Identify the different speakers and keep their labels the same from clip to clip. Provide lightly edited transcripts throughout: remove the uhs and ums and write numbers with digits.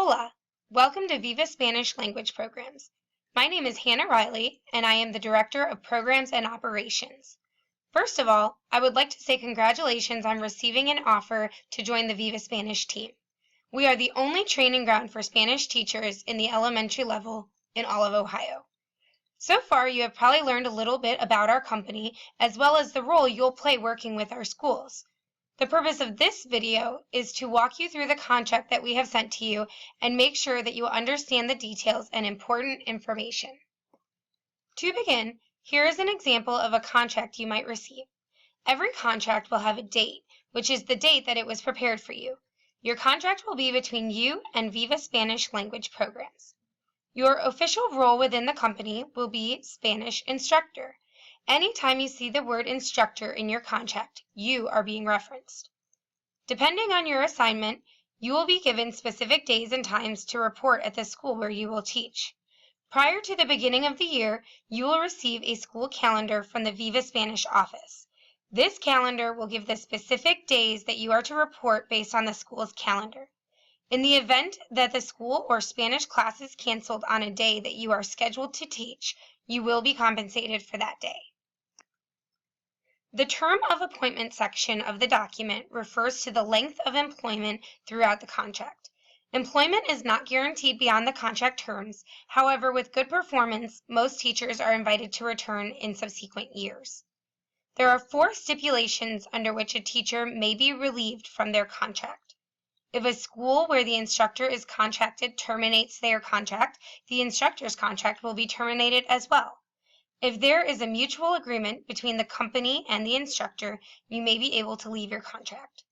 Speaker 1: Hola! Welcome to Viva Spanish Language Programs. My name is Hannah Riley, and I am the Director of Programs and Operations. First of all, I would like to say congratulations on receiving an offer to join the Viva Spanish team. We are the only training ground for Spanish teachers in the elementary level in all of Ohio. So far, you have probably learned a little bit about our company, as well as the role you'll play working with our schools. The purpose of this video is to walk you through the contract that we have sent to you and make sure that you understand the details and important information. To begin, here is an example of a contract you might receive. Every contract will have a date, which is the date that it was prepared for you. Your contract will be between you and Viva Spanish Language Programs. Your official role within the company will be Spanish instructor. Anytime you see the word instructor in your contract, you are being referenced. Depending on your assignment, you will be given specific days and times to report at the school where you will teach. Prior to the beginning of the year, you will receive a school calendar from the Viva Spanish office. This calendar will give the specific days that you are to report based on the school's calendar. In the event that the school or Spanish class is canceled on a day that you are scheduled to teach, you will be compensated for that day. The term of appointment section of the document refers to the length of employment throughout the contract. Employment is not guaranteed beyond the contract terms. However, with good performance, most teachers are invited to return in subsequent years. There are 4 stipulations under which a teacher may be relieved from their contract. If a school where the instructor is contracted terminates their contract, the instructor's contract will be terminated as well. If there is a mutual agreement between the company and the instructor, you may be able to leave your contract.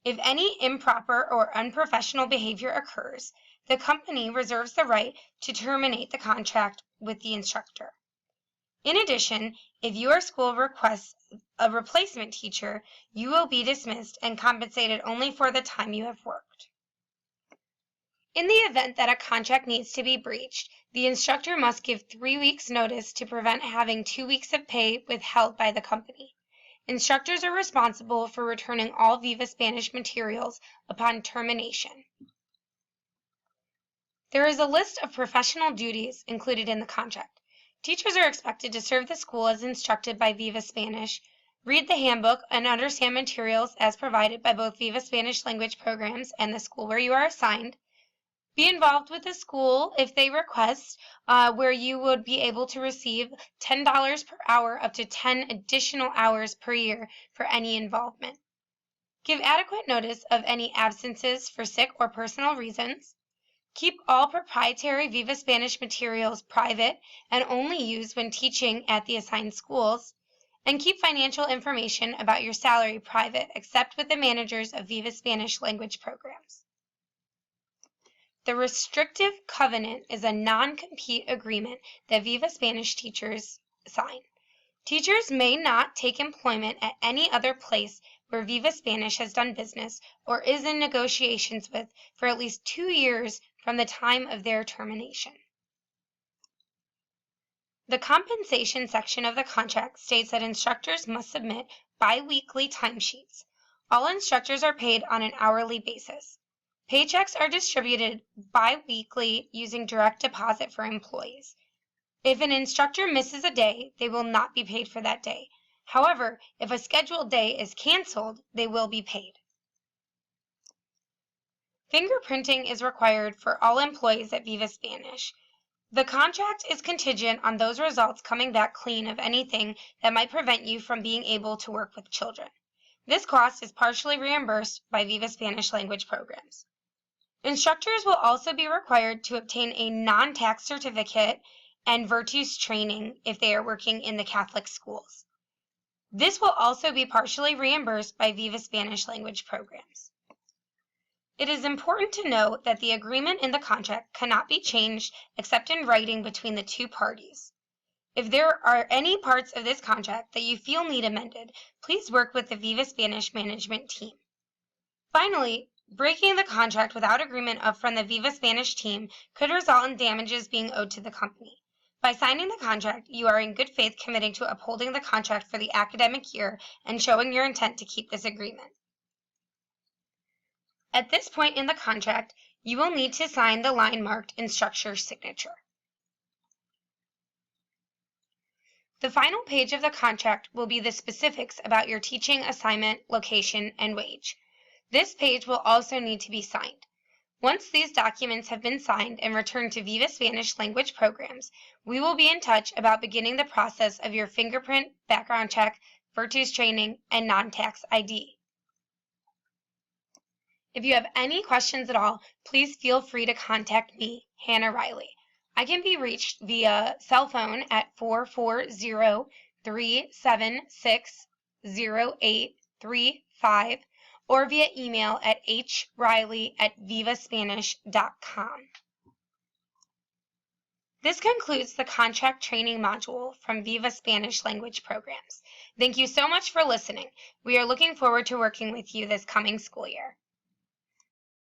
Speaker 1: If any improper or unprofessional behavior occurs, the company reserves the right to terminate the contract with the instructor. In addition, if your school requests a replacement teacher, you will be dismissed and compensated only for the time you have worked. In the event that a contract needs to be breached, the instructor must give 3 weeks' notice to prevent having 2 weeks of pay withheld by the company. Instructors are responsible for returning all Viva Spanish materials upon termination. There is a list of professional duties included in the contract. Teachers are expected to serve the school as instructed by Viva Spanish, read the handbook and understand materials as provided by both Viva Spanish language programs and the school where you are assigned, be involved with the school if they request, where you would be able to receive $10 per hour up to 10 additional hours per year for any involvement. Give adequate notice of any absences for sick or personal reasons. Keep all proprietary Viva Spanish materials private and only used when teaching at the assigned schools. And keep financial information about your salary private except with the managers of Viva Spanish language programs. The restrictive covenant is a non-compete agreement that Viva Spanish teachers sign. Teachers may not take employment at any other place where Viva Spanish has done business or is in negotiations with for at least 2 years from the time of their termination. The compensation section of the contract states that instructors must submit bi-weekly timesheets. All instructors are paid on an hourly basis. Paychecks are distributed bi-weekly using direct deposit for employees. If an instructor misses a day, they will not be paid for that day. However, if a scheduled day is canceled, they will be paid. Fingerprinting is required for all employees at Viva Spanish. The contract is contingent on those results coming back clean of anything that might prevent you from being able to work with children. This cost is partially reimbursed by Viva Spanish language programs. Instructors will also be required to obtain a non-tax certificate and Virtus training if they are working in the Catholic schools. This will also be partially reimbursed by Viva Spanish language programs. It is important to note that the agreement in the contract cannot be changed except in writing between the 2 parties. If there are any parts of this contract that you feel need amended, please work with the Viva Spanish management team. Finally, breaking the contract without agreement from the Viva Spanish team could result in damages being owed to the company. By signing the contract, you are in good faith committing to upholding the contract for the academic year and showing your intent to keep this agreement. At this point in the contract, You will need to sign the line marked Instructor Signature. The final page of the contract will be the specifics about your teaching assignment, location, and wage. This page will also need to be signed. Once these documents have been signed and returned to Viva Spanish Language Programs, we will be in touch about beginning the process of your fingerprint, background check, Virtus training, and non-tax ID. If you have any questions at all, please feel free to contact me, Hannah Riley. I can be reached via cell phone at 440-376-0835 or via email at hriley@vivaspanish.com. This concludes the contract training module from Viva Spanish Language Programs. Thank you so much for listening. We are looking forward to working with you this coming school year.